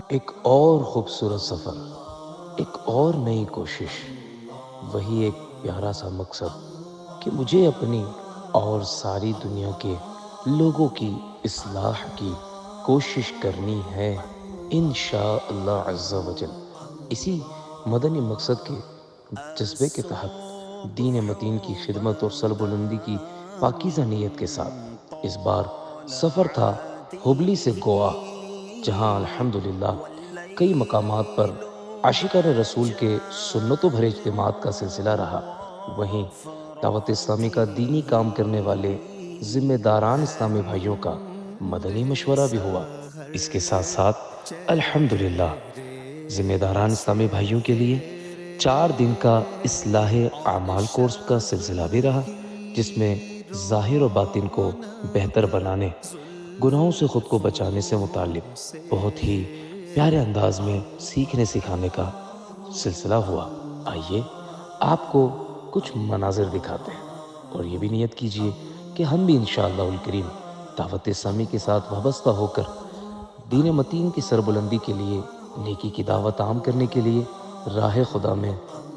ایک اور خوبصورت سفر، ایک اور نئی کوشش، وہی ایک پیارا سا مقصد کہ مجھے اپنی اور ساری دنیا کے لوگوں کی اصلاح کی کوشش کرنی ہے انشاءاللہ عز و جل۔ اسی مدنی مقصد کے جذبے کے تحت دین متین کی خدمت اور سر بلندی کی پاکیزہ نیت کے ساتھ اس بار سفر تھا ہبلی سے گوا، جہاں الحمدللہ کئی مقامات پر عاشقان رسول کے سنتوں بھرے اجتماعات کا سلسلہ رہا۔ وہیں دعوت اسلامی کا دینی کام کرنے والے ذمہ داران اسلامی بھائیوں کا مدنی مشورہ بھی ہوا۔ اس کے ساتھ ساتھ الحمدللہ ذمہ داران اسلامی بھائیوں کے لیے 4 دن کا اصلاح اعمال کورس کا سلسلہ بھی رہا، جس میں ظاہر و باطن کو بہتر بنانے، گناہوں سے خود کو بچانے سے متعلق بہت ہی پیارے انداز میں سیکھنے سکھانے کا سلسلہ ہوا۔ آئیے آپ کو کچھ مناظر دکھاتے ہیں، اور یہ بھی نیت کیجئے کہ ہم بھی انشاءاللہ الکریم دعوت اسلامی کے ساتھ وابستہ ہو کر دین متین کی سربلندی کے لیے، نیکی کی دعوت عام کرنے کے لیے راہ خدا میں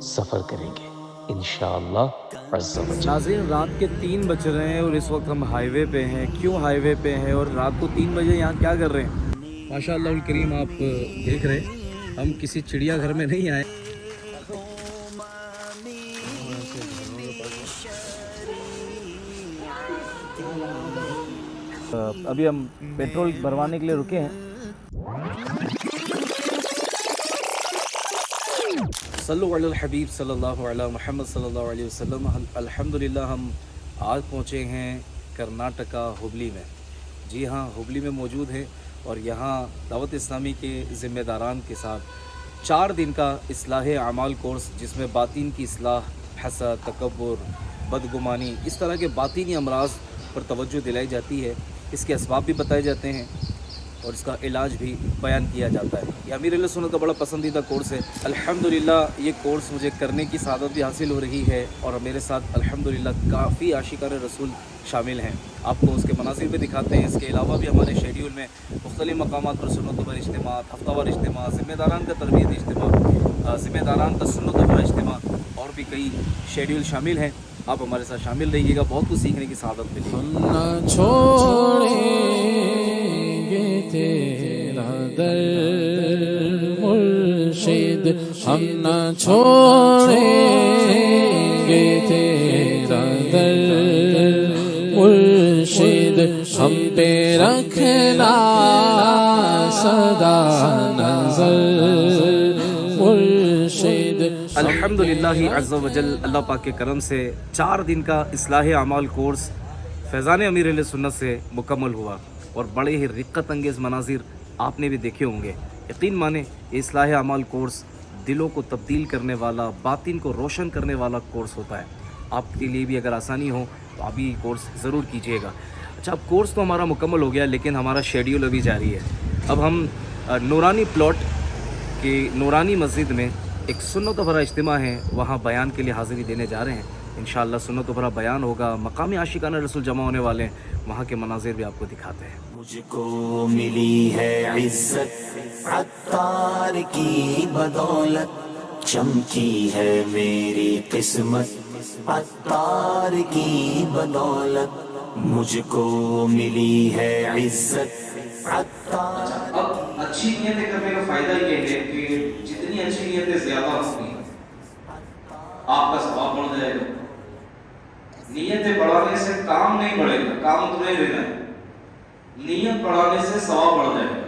سفر کریں گے انشاءاللہ عز و جل۔ ناظرین، رات کے 3 بج رہے ہیں اور اس وقت ہم ہائی وے پہ ہیں۔ کیوں ہائی وے پہ ہیں اور رات کو 3 بجے یہاں کیا کر رہے ہیں؟ ماشاء اللہ الکریم، آپ دیکھ رہے ہیں ہم کسی چڑیا گھر میں نہیں آئے۔ ابھی ہم پیٹرول بھروانے کے لیے رکے ہیں۔ صلو علی الحبیب صلی اللہ علیہ محمد صلی اللہ علیہ وسلم۔ الحمدللہ ہم آج پہنچے ہیں کرناٹکا ہبلی میں۔ جی ہاں، ہبلی میں موجود ہیں اور یہاں دعوت اسلامی کے ذمہ داران کے ساتھ 4 دن کا اصلاح اعمال کورس، جس میں باطن کی اصلاح، حسد، تکبر، بدگمانی، اس طرح کے باطنی امراض پر توجہ دلائی جاتی ہے۔ اس کے اسباب بھی بتائے جاتے ہیں اور اس کا علاج بھی بیان کیا جاتا ہے۔ یہ امیر اہل سنت کا بڑا پسندیدہ کورس ہے۔ الحمدللہ یہ کورس مجھے کرنے کی سعادت بھی حاصل ہو رہی ہے، اور میرے ساتھ الحمدللہ کافی عاشقان رسول شامل ہیں۔ آپ کو اس کے مناظر بھی دکھاتے ہیں۔ اس کے علاوہ بھی ہمارے شیڈیول میں مختلف مقامات پر سنتوں پر اجتماعات، ہفتہ وار اجتماع، ذمہ داران کا تربیتی اجتماع، ذمہ داران کا سنتوں پر اجتماع، اور بھی کئی شیڈیول شامل ہیں۔ آپ ہمارے ساتھ شامل رہیے گا، بہت کچھ سیکھنے کی سعادت ملے گی۔ ہم نہ چھوڑیں گے تیرا در مرشد، ہم نہ چھوڑیں گے تیرا در مرشد، ہم پہ رکھنا سدا نظر مرشد۔ الحمدللہ عز و جل، اللہ پاک کے کرم سے 4 دن کا اصلاح اعمال کورس فیضان امیر اہل سنت سے مکمل ہوا، اور بڑے ہی رقت انگیز مناظر آپ نے بھی دیکھے ہوں گے۔ یقین مانیں، یہ اصلاح اعمال کورس دلوں کو تبدیل کرنے والا، باطن کو روشن کرنے والا کورس ہوتا ہے۔ آپ کے لیے بھی اگر آسانی ہو تو آپ بھی کورس ضرور کیجیے گا۔ اچھا، اب کورس تو ہمارا مکمل ہو گیا، لیکن ہمارا شیڈیول ابھی جاری ہے۔ اب ہم نورانی پلاٹ کی نورانی مسجد میں ایک سنت بھرا اجتماع ہے، وہاں بیان کے لیے حاضری دینے جا رہے ہیں۔ انشاءاللہ سنت بھرا بیان ہوگا، مقامی عاشقان رسول جمع ہونے والے ہیں، وہاں کے مناظر بھی آپ کو دکھاتے ہیں۔ مجھ کو ملی ہے عزت عطار کی بدولت، چمکی ہے میری قسمت عطار کی بدولت، مجھ کو ملی ہے عزت عطار۔ اب اچھی نیتیں کرنے کا فائدہ یہ ہے کہ جتنی اچھی نیتیں زیادہ ہوں گی، آپ کا ثواب بڑھ جائے گا۔ نیتیں بڑھانے سے کام نہیں بڑھے گا، کام اتنا ہی رہنا ہے، نیت بڑھانے سے ثواب بڑھ جائے گا۔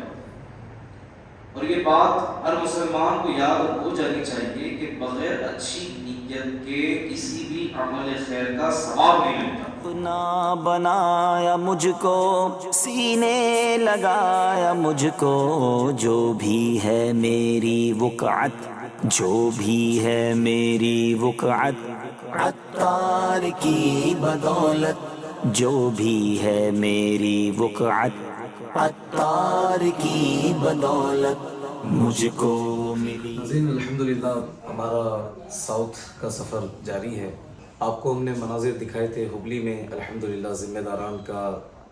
اور یہ بات ہر مسلمان کو یاد ہو جانی چاہیے کہ بغیر اچھی نیت کے کسی بھی عمل خیر کا ثواب نہیں ملتا۔ اپنا بنایا مجھ کو، سینے لگایا مجھ کو، جو بھی ہے میری وقعت، جو بھی ہے میری وقعت عطار کی بدولت، جو بھی ہے میری وقعت عطار کی بدولت، مجھ کو ملی۔ ناظرین، الحمدللہ ہمارا ساؤتھ کا سفر جاری ہے۔ آپ کو ہم نے مناظر دکھائے تھے ہبلی میں۔ الحمدللہ ذمہ داران کا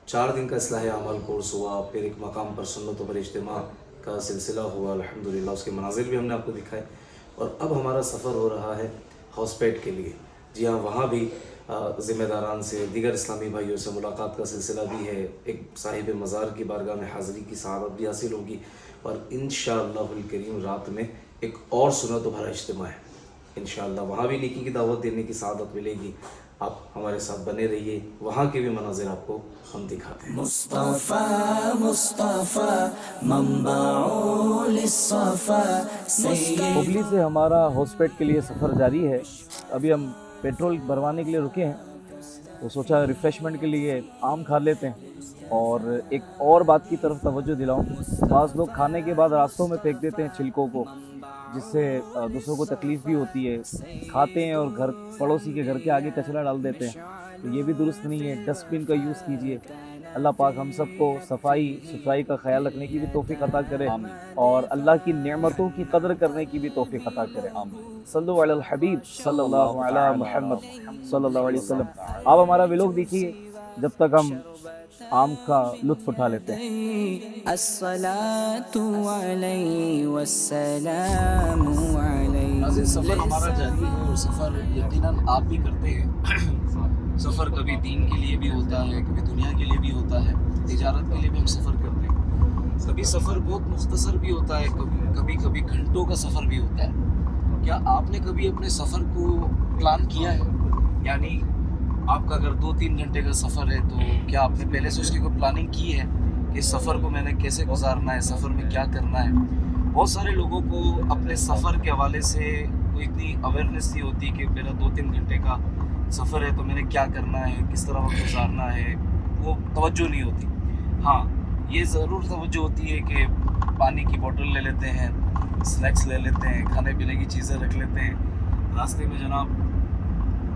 4 دن کا اصلاح اعمال کورس ہوا، پھر ایک مقام پر سنتوں پر اجتماع، کا سلسلہ ہوا الحمدللہ، اس کے مناظر بھی ہم نے آپ کو دکھائے، اور اب ہمارا سفر ہو رہا ہے ہاؤس پیٹ کے لیے۔ جی ہاں، وہاں بھی ذمہ داران سے، دیگر اسلامی بھائیوں سے ملاقات کا سلسلہ بھی ہے، ایک صاحب مزار کی بارگاہ میں حاضری کی سعادت بھی حاصل ہوگی، اور انشاءاللہ الکریم رات میں ایک اور سنت و بھرا اجتماع ہے انشاءاللہ، وہاں بھی نیکی کی دعوت دینے کی سعادت ملے گی۔ آپ ہمارے ساتھ بنے رہیے، وہاں کے بھی مناظر آپ کو ہم دکھاتے ہیں۔ مصطفیٰ مصطفیٰ منبع للصفا سید ہبلی سے ہمارا ہاؤس پیٹ کے لیے سفر جاری ہے۔ ابھی ہم پیٹرول بھروانے کے لیے رکے ہیں، تو سوچا ریفریشمنٹ کے لیے آم کھا لیتے ہیں، اور ایک اور بات کی طرف توجہ دلاؤں، بعض لوگ کھانے کے بعد راستوں میں پھینک دیتے ہیں چھلکوں کو، جس سے دوسروں کو تکلیف بھی ہوتی ہے، کھاتے ہیں اور گھر پڑوسی کے گھر کے آگے کچرا ڈال دیتے ہیں، تو یہ بھی درست نہیں ہے۔ ڈسٹ بن کا یوز کیجیے۔ اللہ پاک ہم سب کو ستھرائی کا خیال رکھنے کی بھی توفیق عطا کرے، اور اللہ کی نعمتوں کی قدر کرنے کی بھی توفیق عطا کرے۔ صلو علی الحبیب صلی اللہ علی محمد صلی اللہ علیہ وسلم۔ آپ ہمارا ولاگ دیکھیے جب تک ہم آم کا لطف اٹھا لیتے ہیں۔ الصلاۃ علیہ والسلام علیہ۔ ناظرین، سفر ہمارا جاری ہے، اور سفر یقیناً آپ بھی کرتے ہیں۔ سفر کبھی دین کے لیے بھی ہوتا ہے، کبھی دنیا کے لیے بھی ہوتا ہے، تجارت کے لیے بھی ہم سفر کرتے ہیں۔ کبھی سفر بہت مختصر بھی ہوتا ہے، کبھی گھنٹوں کا سفر بھی ہوتا ہے۔ کیا آپ نے کبھی اپنے سفر کو پلان کیا ہے؟ یعنی آپ کا اگر 2-3 گھنٹے کا سفر ہے تو کیا آپ نے پہلے سے اس کی کوئی پلاننگ کی ہے کہ سفر کو میں نے کیسے گزارنا ہے، سفر میں کیا کرنا ہے؟ بہت سارے لوگوں کو اپنے سفر کے حوالے سے کوئی اتنی اویئرنیس نہیں ہوتی کہ میرا 2-3 گھنٹے کا سفر ہے تو میں نے کیا کرنا ہے، کس طرح وقت گزارنا ہے، وہ توجہ نہیں ہوتی۔ ہاں، یہ ضرور توجہ ہوتی ہے کہ پانی کی بوٹل لے لیتے ہیں، سنیکس لے لیتے ہیں، کھانے پینے کی چیزیں رکھ لیتے ہیں، راستے میں جناب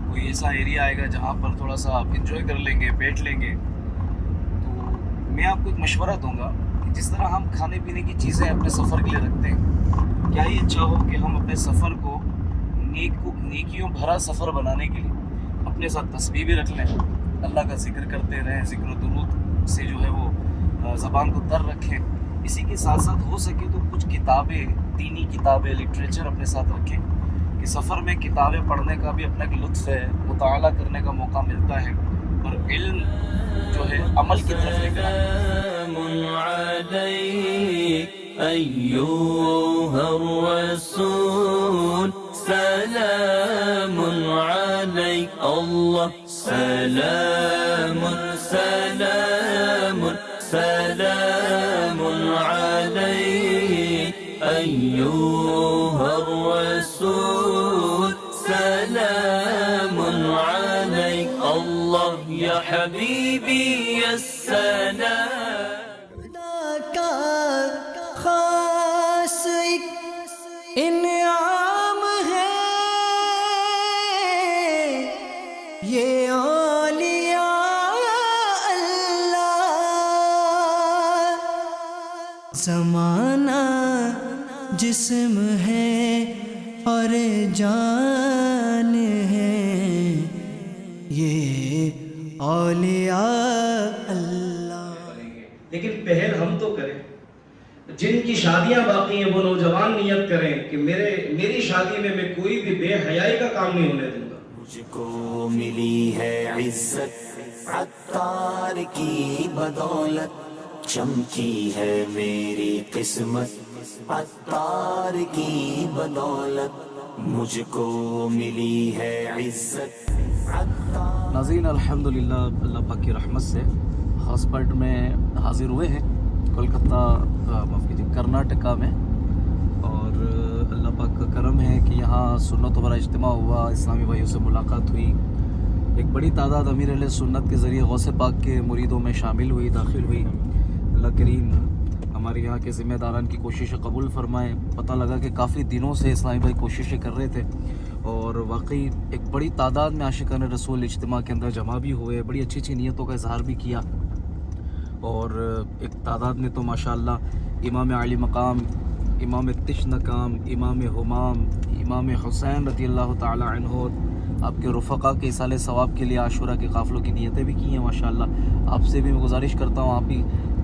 کوئی ایسا ایریا آئے گا جہاں پر تھوڑا سا آپ انجوائے کر لیں گے، بیٹھ لیں گے۔ تو میں آپ کو ایک مشورہ دوں گا کہ جس طرح ہم کھانے پینے کی چیزیں اپنے سفر کے لیے رکھتے ہیں، کیا یہ اچھا ہو کہ ہم اپنے سفر کو نیکیوں بھرا سفر بنانے کے لیے اپنے ساتھ تسبیح بھی رکھ لیں، اللہ کا ذکر کرتے رہیں، ذکر و درود سے جو ہے وہ زبان کو تر رکھیں۔ اسی کے ساتھ ساتھ ہو سکے تو کچھ کتابیں، دینی کتابیں، لٹریچر اپنے ساتھ رکھیں کہ سفر میں کتابیں پڑھنے کا بھی اپنا ایک لطف ہے، مطالعہ کرنے کا موقع ملتا ہے، اور علم جو ہے عمل کی طرف لے کر أيها الرسول سلام عليك الله سلام سلام سلام عليك أيها الرسول سلام عليك الله يا حبيبي يا السلام خاص ایک انعام ہے یہ اولیاء اللہ، زمانہ جسم ہے اور جان ہے یہ اولیاء اللہ۔ لیکن پہل ہم تو کریں، جن کی شادیاں باقی ہیں وہ نوجوان نیت کریں کہ میری شادی میں کوئی بھی بے حیائی کا کام نہیں ہونے دوں گا۔ مجھ کو ملی ہے عزت عطار کی بدولت، چمکی ہے میری قسمت عطار کی بدولت، مجھ کو ملی ہے عزت عطار۔ ناظرین، الحمدللہ اللہ پاک کی رحمت سے ہاؤس پیٹ میں حاضر ہوئے ہیں، کولکتہ کرناٹکا میں، اور اللہ پاک کا کرم ہے کہ یہاں سنت و بھرا اجتماع ہوا، اسلامی بھائیوں سے ملاقات ہوئی، ایک بڑی تعداد امیر اہل سنت کے ذریعے غوث پاک کے مریدوں میں شامل ہوئی، داخل ہوئی۔ اللہ کریم ہمارے یہاں کے ذمہ داران کی کوششیں قبول فرمائیں۔ پتہ لگا کہ کافی دنوں سے اسلامی بھائی کوششیں کر رہے تھے، اور واقعی ایک بڑی تعداد میں عاشقان رسول اجتماع کے اندر جمع بھی ہوئے، بڑی اچھی اچھی نیتوں کا اظہار بھی کیا، اور ایک تعداد نے تو ماشاءاللہ امام علی مقام، امام تشنکام، امام حمام، امام حسین رضی اللہ تعالی عنہ، آپ کے رفقا کے ایصال ثواب کے لیے عاشورہ کے قافلوں کی نیتیں بھی کی ہیں ماشاءاللہ۔ آپ سے بھی میں گزارش کرتا ہوں، آپ بھی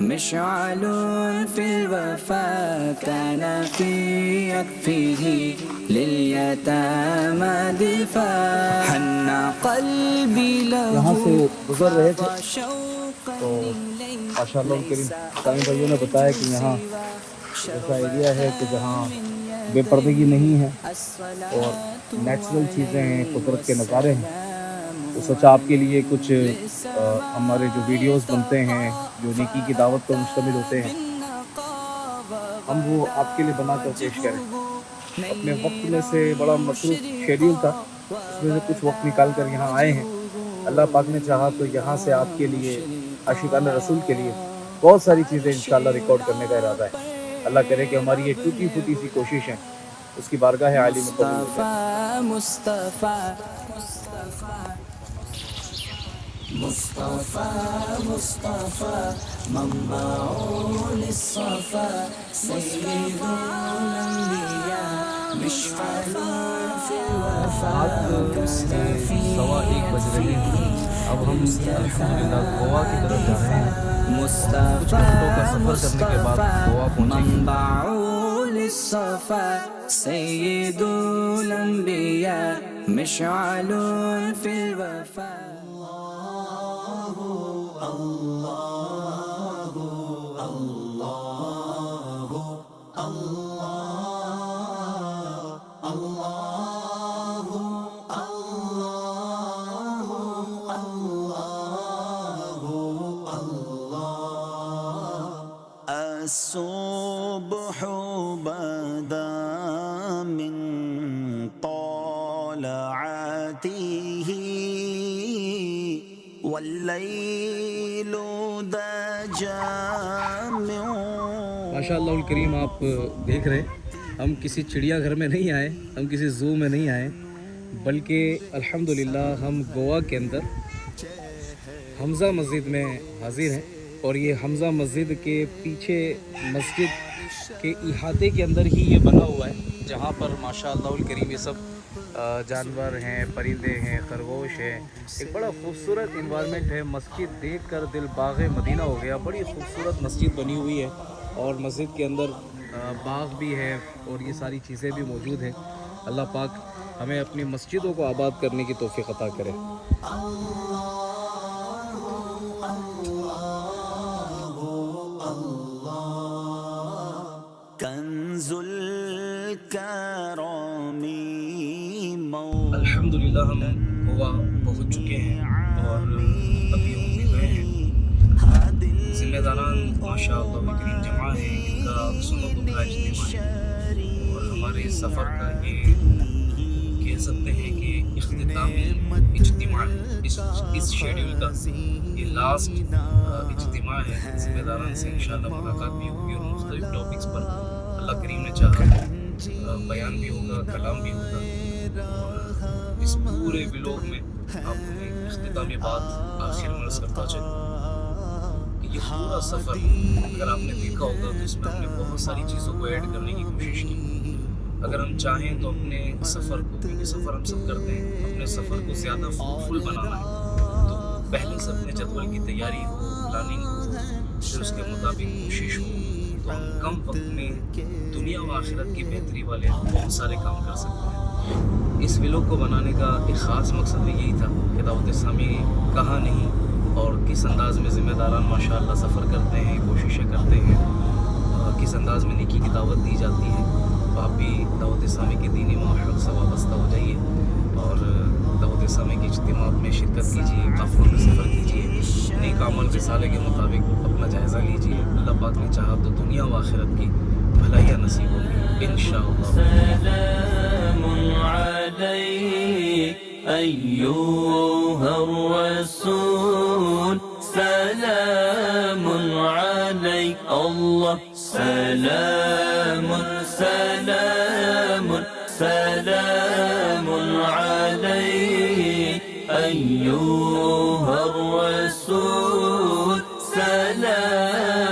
مشعل في الوفا كان في يكفيه لليتامى دفاع حن قلبي یہاں له سے گزر رہے تھے شوقا تو ماشاء اللہ کریم سائیں بھائیوں نے بتایا کہ یہاں ایسا ایریا ہے کہ جہاں بے پردگی نہیں ہے اور نیچرل چیزیں ہیں، قدرت کے نظارے ہیں. تو سوچا آپ کے لیے کچھ ہمارے جو ویڈیوز بنتے ہیں جو نیکی کی دعوت پر مشتمل ہوتے ہیں ہم وہ آپ کے لیے بنا کر پیش کریں. اپنے وقت میں سے بڑا مصروف شیڈیول تھا، اس میں سے کچھ وقت نکال کر یہاں آئے ہیں. اللہ پاک نے چاہا تو یہاں سے آپ کے لیے عاشقان رسول کے لیے بہت ساری چیزیں انشاءاللہ ریکارڈ کرنے کا ارادہ ہے. اللہ کرے کہ ہماری یہ ٹوٹی پھوٹی سی کوشش ہے اس کی بارگاہ عالی میں قبول ہو جائے. مصطفیٰ مصطفیٰ مصطفیٰ منبع للصفا سید الانبیاء مشعل فی الوفا سوا 1 بج رہے ہیں. اب ہم الحمدللہ گوا کی طرف جا رہے ہیں. مصطفیٰ گوا پہنچیں گے. منبع للصفا سید الانبیاء مشعل فی الوفا. الصبح بدا من طلعته والليل دجى من. ماشاء اللہ الکریم آپ دیکھ رہے ہیں ہم کسی چڑیا گھر میں نہیں آئے، ہم کسی زو میں نہیں آئے، بلکہ الحمدللہ ہم گوا کے اندر حمزہ مسجد میں حاضر ہیں. اور یہ حمزہ مسجد کے پیچھے مسجد کے احاطے کے اندر ہی یہ بنا ہوا ہے، جہاں پر ماشاء اللہ الکریم یہ سب جانور ہیں، پرندے ہیں، خرگوش ہیں. ایک بڑا خوبصورت انوائرمنٹ ہے. مسجد دیکھ کر دل باغ مدینہ ہو گیا. بڑی خوبصورت مسجد بنی ہوئی ہے اور مسجد کے اندر باغ بھی ہے اور یہ ساری چیزیں بھی موجود ہیں. اللہ پاک ہمیں اپنی مسجدوں کو آباد کرنے کی توفیق عطا کرے. کنز الکرام الحمدللہ ہم گوا پہنچ چکے ہیں اور ابھی ہم نکلے ہیں. ذمہ داران ماشاء اللہ کریم جمع ہیں، ان کا سنت و کا اجتماع ہے اور ہمارے سفر کا یہ کہہ سکتے ہیں کہ اختتامی اجتماع ہے. اس شیڈیول کا یہ لاسٹ اجتماع ہے. ذمہ داران سے انشاءاللہ ملاقات بھی ہوگی اور مختلف ٹاپکس پر اللہ کریم نے چاہا بیان بھی ہوگا، کلام بھی ہوگا. اور اس پورے ولاگ میں آپ نے اختتامی بات آخر میں عرض کرتا چلوں کہ یہ پورا سفر اگر آپ نے دیکھا ہوگا تو اس میں ہم نے بہت ساری چیزوں کو ایڈ کرنے کی کوشش کی. اگر ہم چاہیں تو اپنے سفر کو، کیونکہ سفر ہم سب کرتے ہیں، اپنے سفر کو زیادہ فروٹفل بنانا ہے تو پہلے سے اپنے جدول کی تیاری ہو، پلاننگ ہو، پھر اس کے مطابق کوشش ہو تو ہم کم وقت میں دنیا و آخرت کی بہتری والے بہت سارے کام کر سکتے ہیں. اس ولاگ کو بنانے کا ایک خاص مقصد بھی یہی تھا کہ دعوت اسلامی کہاں نہیں اور کس انداز میں ذمہ داران ماشاءاللہ سفر کرتے ہیں، کوششیں کرتے ہیں، کس انداز میں نیکی کی دعوت دی جاتی ہے. تو آپ بھی دعوت اسلامی کے دینی ماحول سے وابستہ ہو جائیے اور دعوت اسلامی کے اجتماعات میں شرکت کیجیے، قافلوں میں سفر کیجیے، نیک عمل رسالے کے مطابق اپنا جائزہ لیجیے. اللہ پاک نے چاہا تو دنیا و آخرت کی بھلائیاں نصیب ہوں گی انشاءاللہ. سلام علیک ایھا الرسول سلام علیک اللہ سلام سلام سلام علیک ایھا الرسول سلام